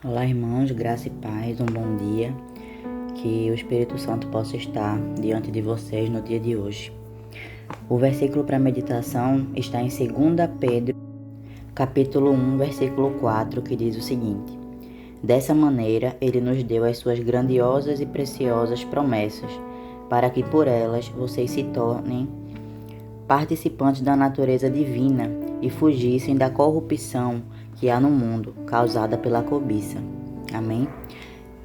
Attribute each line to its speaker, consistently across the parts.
Speaker 1: Olá, irmãos, graça e paz, um bom dia. Que o Espírito Santo possa estar diante de vocês no dia de hoje. O versículo para meditação está em 2 Pedro, capítulo 1, versículo 4, que diz o seguinte: Dessa maneira, ele nos deu as suas grandiosas e preciosas promessas, para que por elas vocês se tornem participantes da natureza divina e fugissem da corrupção que há no mundo, causada pela cobiça. Amém?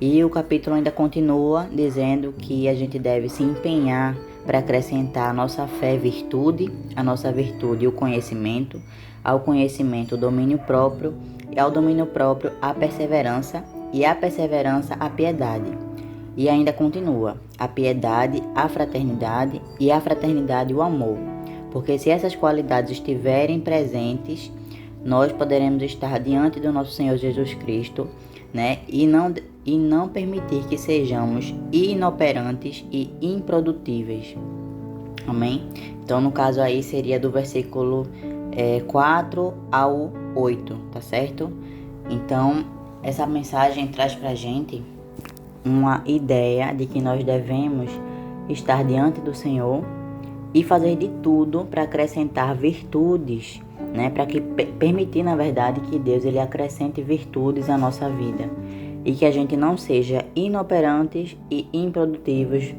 Speaker 1: E o capítulo ainda continua dizendo que a gente deve se empenhar para acrescentar à nossa fé virtude, à nossa virtude o conhecimento, ao conhecimento o domínio próprio, e ao domínio próprio a perseverança, e à perseverança a piedade. E ainda continua, a piedade, a fraternidade, e a fraternidade o amor. Porque se essas qualidades estiverem presentes, nós poderemos estar diante do nosso Senhor Jesus Cristo, né? E não permitir que sejamos inoperantes e improdutíveis. Amém? Então, no caso aí, seria do versículo 4 ao 8, tá certo? Então, essa mensagem traz pra gente uma ideia de que nós devemos estar diante do Senhor e fazer de tudo para acrescentar virtudes, né? Para que permitir, na verdade, que Deus ele acrescente virtudes à nossa vida e que a gente não seja inoperantes e improdutivos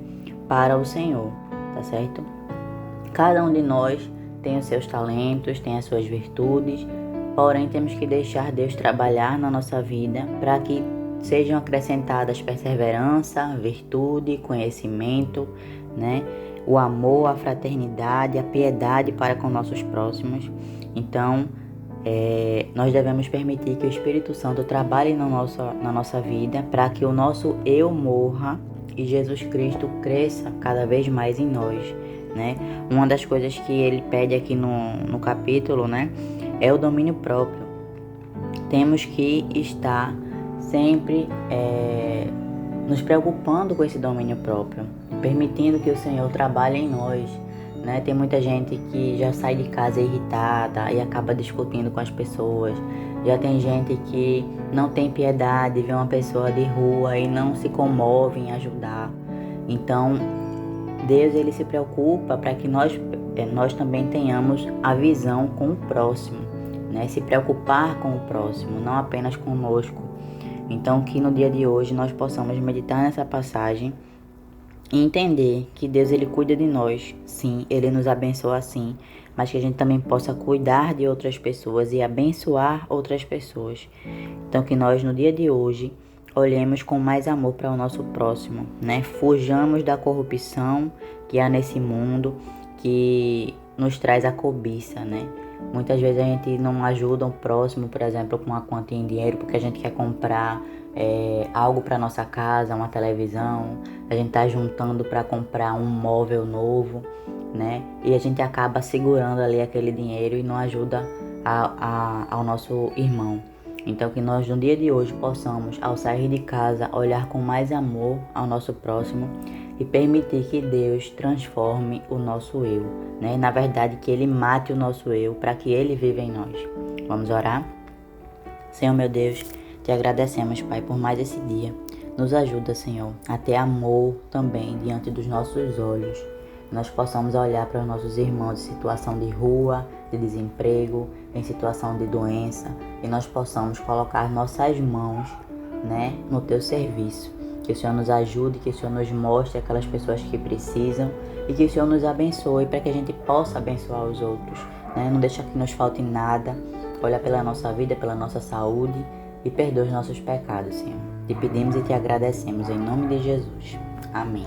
Speaker 1: para o Senhor, tá certo? Cada um de nós tem os seus talentos, tem as suas virtudes, porém temos que deixar Deus trabalhar na nossa vida para que sejam acrescentadas perseverança, virtude, conhecimento, né? O amor, a fraternidade, a piedade para com nossos próximos. Então, nós devemos permitir que o Espírito Santo trabalhe na nossa vida para que o nosso eu morra e Jesus Cristo cresça cada vez mais em nós, né? Uma das coisas que ele pede aqui no capítulo, né, é o domínio próprio. Temos que estar sempre nos preocupando com esse domínio próprio, permitindo que o Senhor trabalhe em nós, né? Tem muita gente que já sai de casa irritada e acaba discutindo com as pessoas. Já tem gente que não tem piedade, vê uma pessoa de rua e não se comove em ajudar. Então, Deus ele se preocupa para que nós também tenhamos a visão com o próximo, né? Se preocupar com o próximo, não apenas conosco. Então, que no dia de hoje nós possamos meditar nessa passagem e entender que Deus ele cuida de nós, sim, ele nos abençoa sim, mas que a gente também possa cuidar de outras pessoas e abençoar outras pessoas. Então, que nós no dia de hoje olhemos com mais amor para o nosso próximo, né? Fujamos da corrupção que há nesse mundo, que nos traz a cobiça, né? Muitas vezes a gente não ajuda o próximo, por exemplo, com uma quantia em dinheiro, porque a gente quer comprar algo para nossa casa, uma televisão, a gente está juntando para comprar um móvel novo, né? E a gente acaba segurando ali aquele dinheiro e não ajuda ao nosso irmão. Então que nós no dia de hoje possamos, ao sair de casa, olhar com mais amor ao nosso próximo e permitir que Deus transforme o nosso eu, né? Na verdade, que Ele mate o nosso eu para que Ele viva em nós. Vamos orar? Senhor meu Deus, te agradecemos, Pai, por mais esse dia. Nos ajuda, Senhor, a ter amor também diante dos nossos olhos. Nós possamos olhar para os nossos irmãos em situação de rua, de desemprego, em situação de doença, e nós possamos colocar nossas mãos, né, no Teu serviço. Que o Senhor nos ajude, que o Senhor nos mostre aquelas pessoas que precisam e que o Senhor nos abençoe para que a gente possa abençoar os outros, né? Não deixa que nos falte nada. Olha pela nossa vida, pela nossa saúde e perdoa os nossos pecados, Senhor. Te pedimos e te agradecemos em nome de Jesus. Amém.